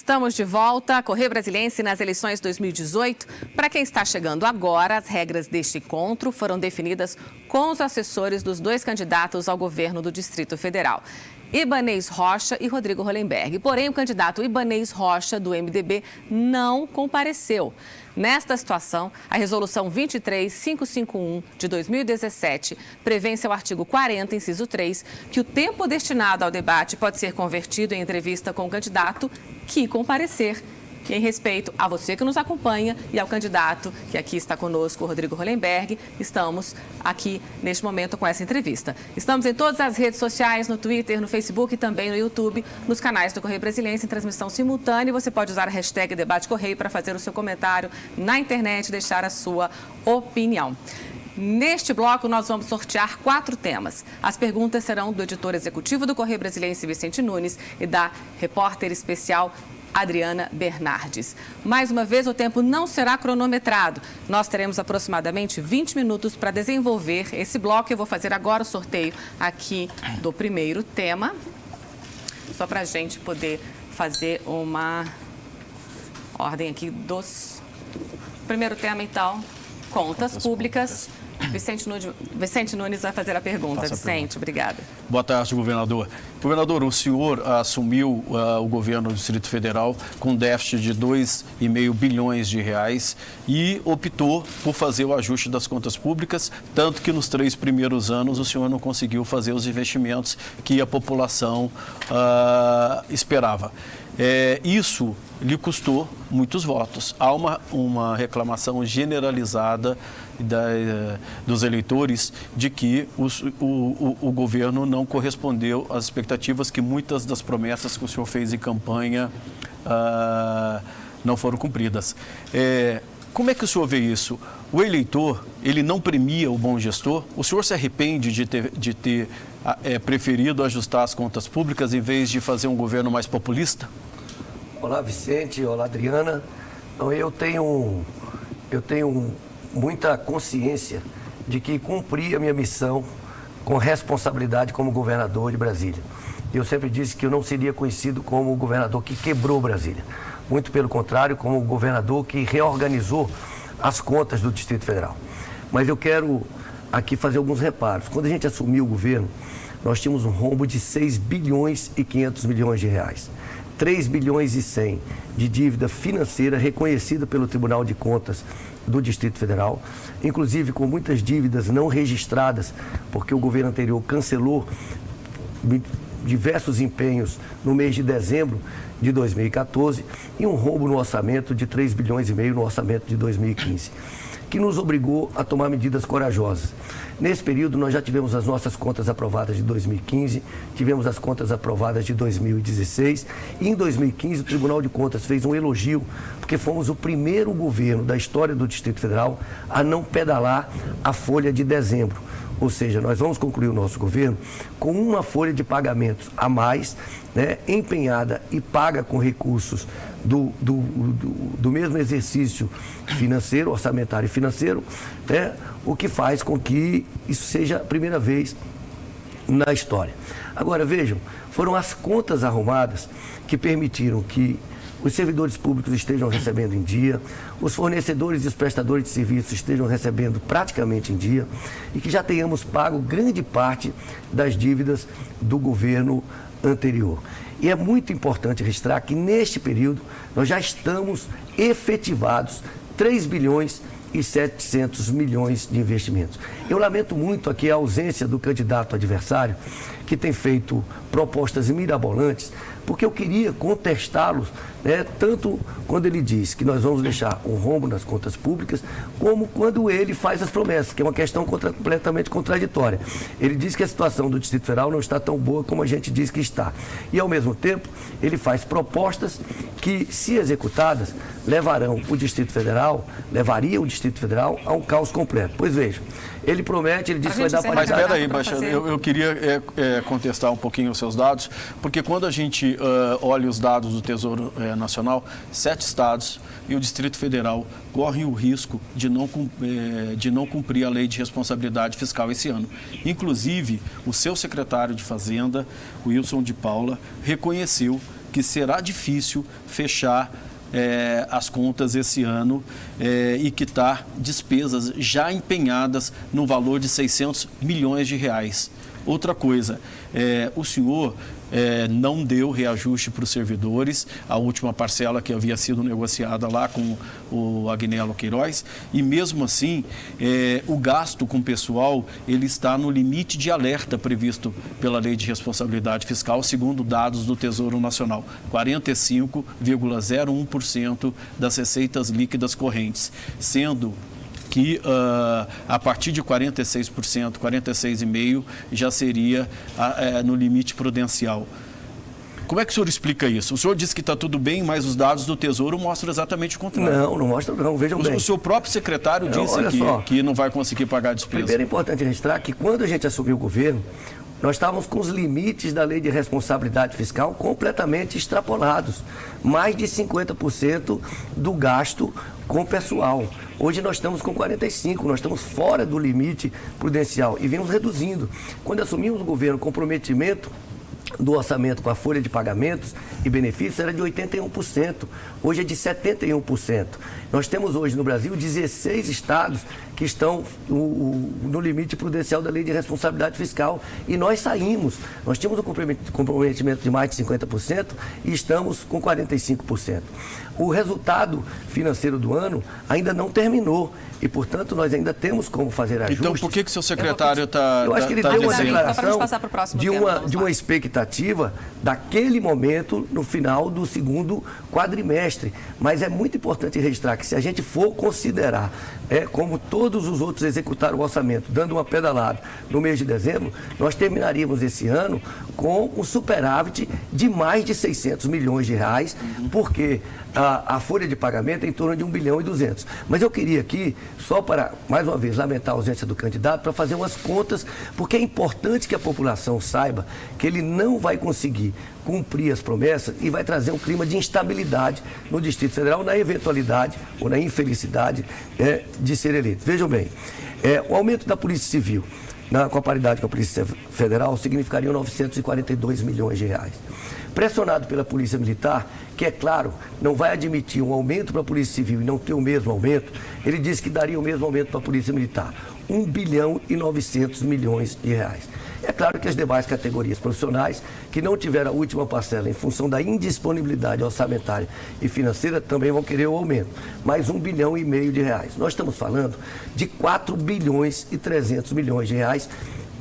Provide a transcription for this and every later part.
Estamos de volta. Correio Brasiliense nas eleições 2018. Para quem está chegando agora, as regras deste encontro foram definidas com os assessores dos dois candidatos ao governo do Distrito Federal, Ibanez Rocha e Rodrigo Hollenberg. Porém, o candidato Ibanez Rocha, do MDB, não compareceu. Nesta situação, a Resolução 23551 de 2017 prevê em seu artigo 40, inciso 3, que o tempo destinado ao debate pode ser convertido em entrevista com o candidato que comparecer. E em respeito a você que nos acompanha e ao candidato que aqui está conosco, o Rodrigo Hollenberg, estamos aqui neste momento com essa entrevista. Estamos em todas as redes sociais, no Twitter, no Facebook e também no YouTube, nos canais do Correio Brasiliense em transmissão simultânea. Você pode usar a hashtag Debate Correio para fazer o seu comentário na internet e deixar a sua opinião. Neste bloco, nós vamos sortear 4 temas. As perguntas serão do editor executivo do Correio Brasiliense, Vicente Nunes, e da repórter especial Adriana Bernardes. Mais uma vez, o tempo não será cronometrado. Nós teremos aproximadamente 20 minutos para desenvolver esse bloco. Eu vou fazer agora o sorteio aqui do primeiro tema, só para a gente poder fazer uma ordem aqui dos... Primeiro tema, então, contas públicas. Vicente Nunes vai fazer a pergunta. Vicente, obrigada. Boa tarde, governador. Governador, o senhor assumiu o governo do Distrito Federal com déficit de 2,5 bilhões de reais e optou por fazer o ajuste das contas públicas, tanto que nos 3 primeiros anos o senhor não conseguiu fazer os investimentos que a população esperava. Isso lhe custou muitos votos. Há uma reclamação generalizada dos eleitores de que o governo não correspondeu às expectativas, que muitas das promessas que o senhor fez em campanha não foram cumpridas. Como é que o senhor vê isso? O eleitor, ele não premia o bom gestor? O senhor se arrepende de ter preferido ajustar as contas públicas em vez de fazer um governo mais populista? Olá, Vicente. Olá, Adriana. Então, eu tenho muita consciência de que cumpri a minha missão com responsabilidade como governador de Brasília. Eu sempre disse que eu não seria conhecido como o governador que quebrou Brasília. Muito pelo contrário, como o governador que reorganizou as contas do Distrito Federal. Mas eu quero aqui fazer alguns reparos. Quando a gente assumiu o governo, nós tínhamos um rombo de 6 bilhões e 500 milhões de reais. 3 bilhões e 100 de dívida financeira reconhecida pelo Tribunal de Contas do Distrito Federal, inclusive com muitas dívidas não registradas, porque o governo anterior cancelou diversos empenhos no mês de dezembro de 2014 e um rombo no orçamento de 3 bilhões e meio no orçamento de 2015, que nos obrigou a tomar medidas corajosas. Nesse período, nós já tivemos as nossas contas aprovadas de 2015, tivemos as contas aprovadas de 2016 e em 2015 o Tribunal de Contas fez um elogio, porque fomos o primeiro governo da história do Distrito Federal a não pedalar a folha de dezembro. Ou seja, nós vamos concluir o nosso governo com uma folha de pagamentos a mais, né, empenhada e paga com recursos do mesmo exercício financeiro, orçamentário e financeiro, né, o que faz com que isso seja a primeira vez na história. Agora, vejam, foram as contas arrumadas que permitiram que os servidores públicos estejam recebendo em dia, os fornecedores e os prestadores de serviços estejam recebendo praticamente em dia e que já tenhamos pago grande parte das dívidas do governo anterior. E é muito importante registrar que neste período nós já estamos efetivados 3 bilhões e 700 milhões de investimentos. Eu lamento muito aqui a ausência do candidato adversário, que tem feito propostas mirabolantes, porque eu queria contestá-los, né, tanto quando ele diz que nós vamos deixar um rombo nas contas públicas, como quando ele faz as promessas, que é uma questão completamente contraditória. Ele diz que a situação do Distrito Federal não está tão boa como a gente diz que está. E, ao mesmo tempo, ele faz propostas que, se executadas, levariam o Distrito Federal a um caos completo. Pois veja, ele promete, ele diz que vai dar para... Mas espera aí, embaixador, eu queria contestar um pouquinho os seus dados, porque quando a gente olha os dados do Tesouro Nacional, 7 estados e o Distrito Federal correm o risco de não cumprir a lei de responsabilidade fiscal esse ano. Inclusive, o seu secretário de Fazenda, Wilson de Paula, reconheceu que será difícil fechar as contas esse ano e quitar despesas já empenhadas no valor de 600 milhões de reais. Outra coisa, o senhor não deu reajuste para os servidores, a última parcela que havia sido negociada lá com o Agnello Queiroz, e mesmo assim, o gasto com o pessoal, ele está no limite de alerta previsto pela Lei de Responsabilidade Fiscal, segundo dados do Tesouro Nacional, 45,01% das receitas líquidas correntes, sendo que a partir de 46%, 46,5% já seria no limite prudencial. Como é que o senhor explica isso? O senhor disse que está tudo bem, mas os dados do Tesouro mostram exatamente o contrário. Não mostram não, vejam bem. O seu próprio secretário disse que não vai conseguir pagar a despesa. Primeiro é importante registrar que quando a gente assumiu o governo, nós estávamos com os limites da Lei de Responsabilidade Fiscal completamente extrapolados. Mais de 50% do gasto com o pessoal. Hoje nós estamos com 45%, nós estamos fora do limite prudencial e vimos reduzindo. Quando assumimos o governo, o comprometimento do orçamento com a folha de pagamentos e benefícios era de 81%, hoje é de 71%. Nós temos hoje no Brasil 16 estados que estão no limite prudencial da Lei de Responsabilidade Fiscal e nós saímos. Nós tínhamos um comprometimento de mais de 50% e estamos com 45%. O resultado financeiro do ano ainda não terminou e, portanto, nós ainda temos como fazer ajustes. Então, por que o seu secretário está Eu acho que ele deu uma declaração de uma expectativa daquele momento no final do segundo quadrimestre. Mas é muito importante registrar que se a gente for considerar como todos os outros executaram o orçamento, dando uma pedalada no mês de dezembro, nós terminaríamos esse ano com um superávit de mais de 600 milhões de reais, porque a folha de pagamento é em torno de 1 bilhão e 200. Mas eu queria aqui, só para, mais uma vez, lamentar a ausência do candidato, para fazer umas contas, porque é importante que a população saiba que ele não vai conseguir cumprir as promessas e vai trazer um clima de instabilidade no Distrito Federal, na eventualidade ou na infelicidade de ser eleito. Vejam bem, o aumento da Polícia Civil, com a paridade com a Polícia Federal, significaria 942 milhões de reais. Pressionado pela Polícia Militar, que, é claro, não vai admitir um aumento para a Polícia Civil e não ter o mesmo aumento, ele disse que daria o mesmo aumento para a Polícia Militar, 1 bilhão e 900 milhões de reais. É claro que as demais categorias profissionais que não tiveram a última parcela em função da indisponibilidade orçamentária e financeira também vão querer o aumento, mais 1 bilhão e meio de reais. Nós estamos falando de 4 bilhões e 300 milhões de reais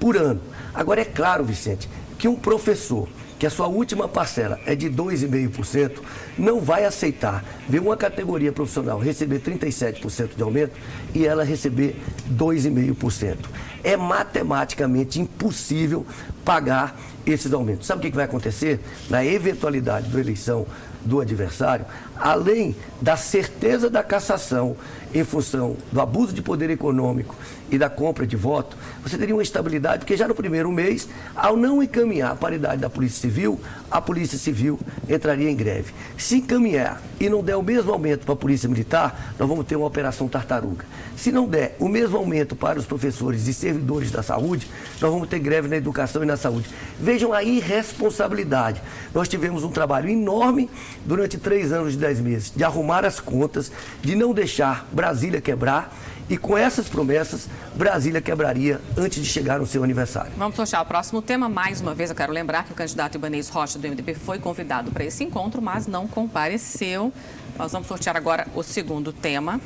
por ano. Agora, é claro, Vicente, que um professor que a sua última parcela é de 2,5%, não vai aceitar ver uma categoria profissional receber 37% de aumento e ela receber 2,5%. É matematicamente impossível pagar esses aumentos. Sabe o que vai acontecer? Na eventualidade da eleição do adversário, além da certeza da cassação em função do abuso de poder econômico e da compra de voto, você teria uma estabilidade, porque já no primeiro mês, ao não encaminhar a paridade da Polícia Civil, a Polícia Civil entraria em greve. Se encaminhar e não der o mesmo aumento para a Polícia Militar, nós vamos ter uma operação tartaruga. Se não der o mesmo aumento para os professores e servidores da saúde, nós vamos ter greve na educação e na saúde. Vejam a irresponsabilidade. Nós tivemos um trabalho enorme durante 3 anos e 10 meses de arrumar as contas, de não deixar Brasília quebrar, e com essas promessas, Brasília quebraria antes de chegar no seu aniversário. Vamos fechar o próximo tema. Mais uma vez, eu quero lembrar que o candidato Ibanez Rocha, do MDB, foi convidado para esse encontro, mas não compareceu. Nós vamos sortear agora o segundo tema.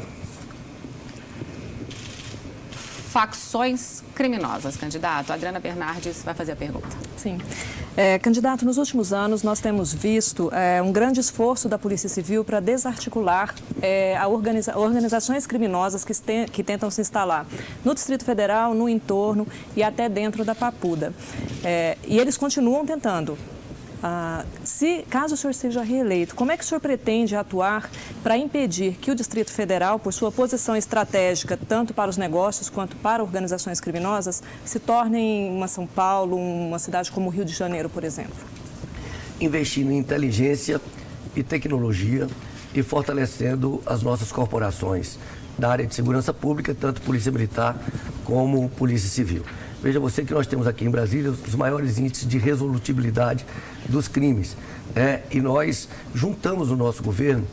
Facções criminosas. Candidato, a Adriana Bernardes vai fazer a pergunta. Sim. Candidato, nos últimos anos nós temos visto um grande esforço da Polícia Civil para desarticular organizações criminosas que tentam se instalar no Distrito Federal, no entorno e até dentro da Papuda. E eles continuam tentando. Caso o senhor seja reeleito, como é que o senhor pretende atuar para impedir que o Distrito Federal, por sua posição estratégica, tanto para os negócios quanto para organizações criminosas, se tornem uma São Paulo, uma cidade como o Rio de Janeiro, por exemplo? Investindo em inteligência e tecnologia e fortalecendo as nossas corporações da área de segurança pública, tanto Polícia Militar como Polícia Civil. Veja você que nós temos aqui em Brasília os maiores índices de resolutibilidade dos crimes. E nós juntamos no nosso governo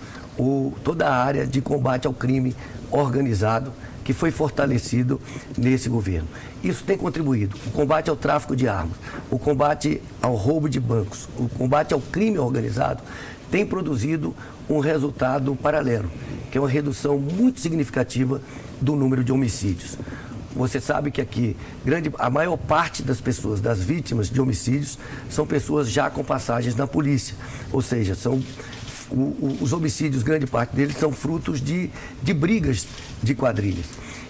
toda a área de combate ao crime organizado, que foi fortalecido nesse governo. Isso tem contribuído. O combate ao tráfico de armas, o combate ao roubo de bancos, o combate ao crime organizado tem produzido um resultado paralelo, que é uma redução muito significativa do número de homicídios. Você sabe que aqui a maior parte das pessoas, das vítimas de homicídios, são pessoas já com passagens na polícia, ou seja, os homicídios, grande parte deles, são frutos de brigas de quadrilhas.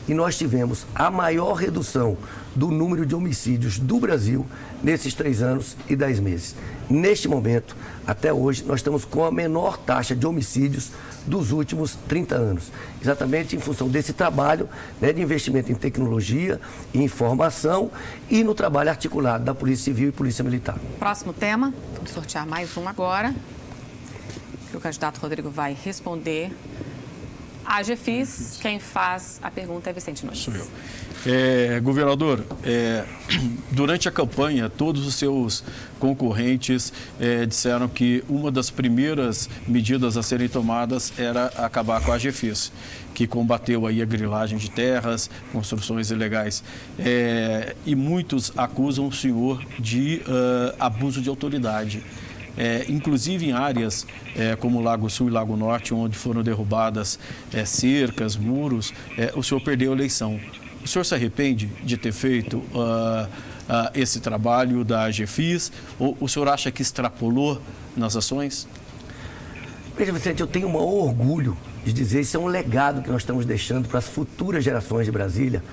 E nós tivemos a maior redução do número de homicídios do Brasil nesses 3 anos e 10 meses. Neste momento, até hoje, nós estamos com a menor taxa de homicídios dos últimos 30 anos. Exatamente em função desse trabalho, de investimento em tecnologia, em informação e no trabalho articulado da Polícia Civil e Polícia Militar. Próximo tema, vamos sortear mais um agora. O candidato Rodrigo vai responder. A AGFIS, quem faz a pergunta é Vicente Nunes. Sou eu. Governador, durante a campanha, todos os seus concorrentes disseram que uma das primeiras medidas a serem tomadas era acabar com a AGFIS, que combateu aí a grilagem de terras, construções ilegais. E muitos acusam o senhor de abuso de autoridade. Inclusive em áreas como Lago Sul e Lago Norte, onde foram derrubadas cercas, muros, o senhor perdeu a eleição. O senhor se arrepende de ter feito esse trabalho da AGFIS? Ou o senhor acha que extrapolou nas ações? Veja, Vicente, eu tenho um maior orgulho de dizer, isso é um legado que nós estamos deixando para as futuras gerações de Brasília,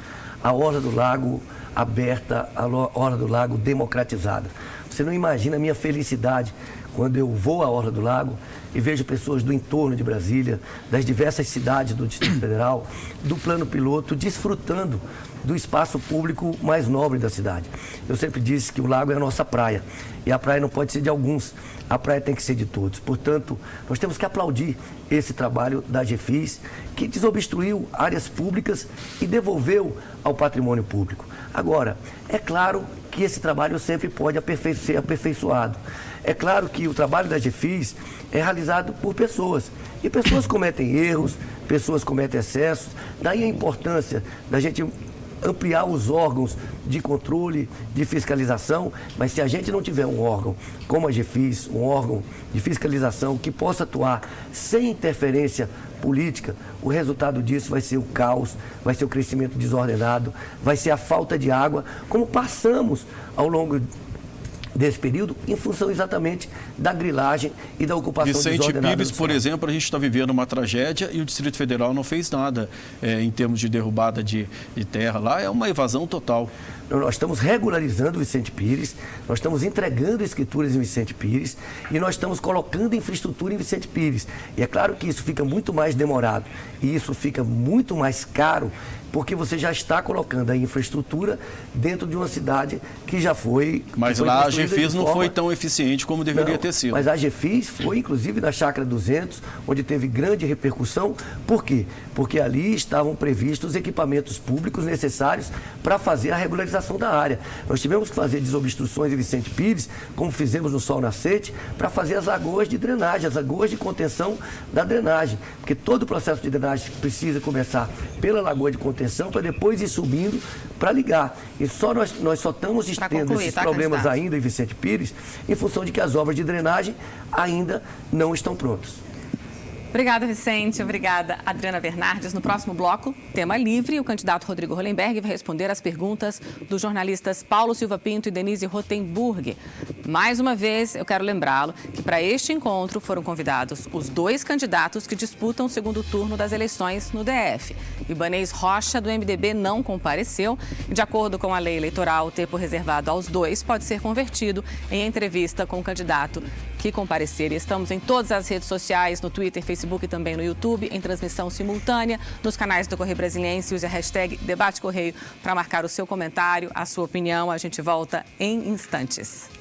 a Orla do Lago aberta, a Orla do Lago democratizada. Você não imagina a minha felicidade quando eu vou à Orla do Lago e vejo pessoas do entorno de Brasília, das diversas cidades do Distrito Federal, do plano piloto, desfrutando do espaço público mais nobre da cidade. Eu sempre disse que o lago é a nossa praia, e a praia não pode ser de alguns, a praia tem que ser de todos. Portanto, nós temos que aplaudir esse trabalho da AGFIS, que desobstruiu áreas públicas e devolveu ao patrimônio público. Agora, é claro que esse trabalho sempre pode ser aperfeiçoado. É claro que o trabalho da AGFIS é realizado por pessoas. E pessoas cometem erros, pessoas cometem excessos. Daí a importância da gente ampliar os órgãos de controle, de fiscalização, mas se a gente não tiver um órgão como a AGFIS, um órgão de fiscalização que possa atuar sem interferência política, o resultado disso vai ser o caos, vai ser o crescimento desordenado, vai ser a falta de água, como passamos ao longo desse período, em função exatamente da grilagem e da ocupação desordenada. Vicente Pires, por exemplo, a gente está vivendo uma tragédia e o Distrito Federal não fez nada em termos de derrubada de terra lá, é uma evasão total. Nós estamos regularizando o Vicente Pires, nós estamos entregando escrituras em Vicente Pires e nós estamos colocando infraestrutura em Vicente Pires. E é claro que isso fica muito mais demorado e isso fica muito mais caro, porque você já está colocando a infraestrutura dentro de uma cidade que já foi... Mas lá a AGFIS não foi tão eficiente como deveria ter sido. Mas a AGFIS foi, inclusive, na Chácara 200, onde teve grande repercussão. Por quê? Porque ali estavam previstos equipamentos públicos necessários para fazer a regularização da área. Nós tivemos que fazer desobstruções em Vicente Pires, como fizemos no Sol Nascente, para fazer as lagoas de drenagem, as lagoas de contenção da drenagem. Porque todo o processo de drenagem precisa começar pela lagoa de contenção para depois ir subindo para ligar. E nós só estamos tendo esses problemas ainda em Vicente Pires em função de que as obras de drenagem ainda não estão prontas. Obrigada, Vicente. Obrigada, Adriana Bernardes. No próximo bloco, tema livre, o candidato Rodrigo Hollenberg vai responder às perguntas dos jornalistas Paulo Silva Pinto e Denise Rotenburg. Mais uma vez, eu quero lembrá-lo que para este encontro foram convidados os 2 candidatos que disputam o segundo turno das eleições no DF. Ibanez Rocha, do MDB, não compareceu. De acordo com a lei eleitoral, o tempo reservado aos 2 pode ser convertido em entrevista com o candidato que comparecer. E estamos em todas as redes sociais, no Twitter, Facebook e também no YouTube, em transmissão simultânea, nos canais do Correio Brasiliense. Use a hashtag Debate Correio para marcar o seu comentário, a sua opinião. A gente volta em instantes.